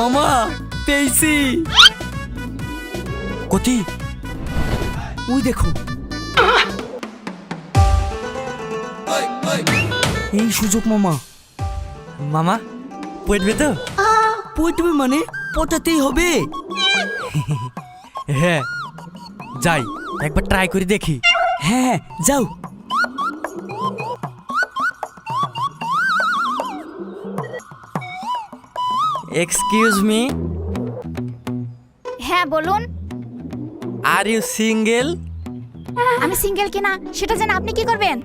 মামা পেয়েছি। কতি ওই দেখো, এই সুযোগ মামা। মামা পড়বে তো? পড়বে মানে পটাতেই হবে। হ্যাঁ যাই, একবার ট্রাই করে দেখি। হ্যাঁ হ্যাঁ যাও। এক্সকিউজ মি, হ্যাঁ বলুন। Are you single? আমি সিঙ্গেল কিনা সেটা জানা আপনি কি করবেন?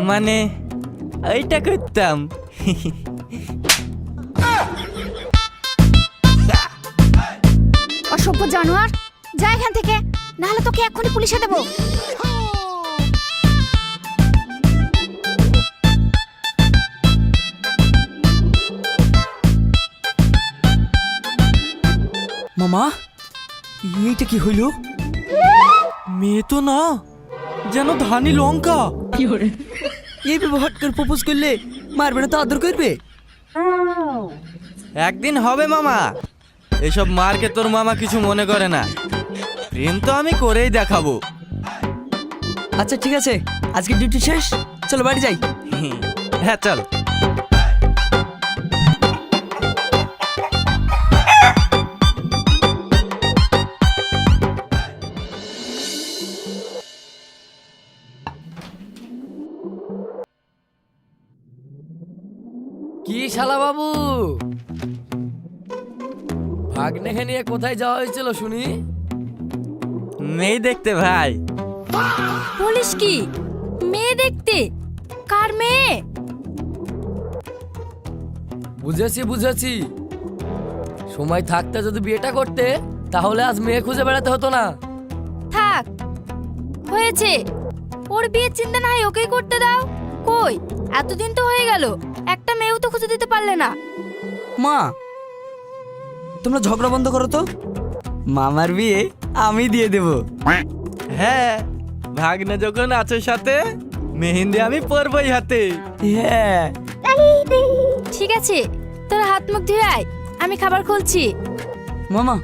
মানে এইটা করতাম। অসভ্য জানোয়ার, যা এখান থেকে, নাহলে তোকে এক্ষুনি পুলিশে দেবো। মামা এইটা কি হইল? মেয়ে তো না, যেন ধানি লঙ্কা। এই ব্যবহার করে প্রপোজ করলে মারবে না তো আদর করবে? একদিন হবে মামা, এসব মারকে তোর মামা কিছু মনে করে না। প্রেম তো আমি করেই দেখাবো। আচ্ছা ঠিক আছে, আজকে ডিউটি শেষ, চলো বাড়ি যাই। হ্যাঁ চল। কি শালা বাবু, ভাগ্নেকে নিয়ে কোথায় যাওয়া হয়েছিল শুনি? মেয়ে দেখতে ভাই। বলিস কি, মেয়ে দেখতে? কার মেয়ে? বুঝেছি বুঝেছি, সময় থাকতে যদি বিয়েটা করতে তাহলে আজ মেয়ে খুঁজে বেড়াতে হতো না। থাক, হয়েছে। ওর বিয়ের চিন্তা না হয় ওকেই করতে দাও। কই, এতদিন তো হয়ে গেল, একটা মেয়েও তো খুঁজে দিতে পারলে না। মা তোমরা ঝগড়া বন্ধ করো তো, মামার বিয়ে আমি দিয়ে দেব। হ্যাঁ, ভাগ্নে যখন আছে সাথে, মেহেন্দি আমি পরবই হাতে। হ্যাঁ ঠিক আছে, তোরা হাত মুখ ধুয়ে আয়, আমি খাবার খুলছি। মামা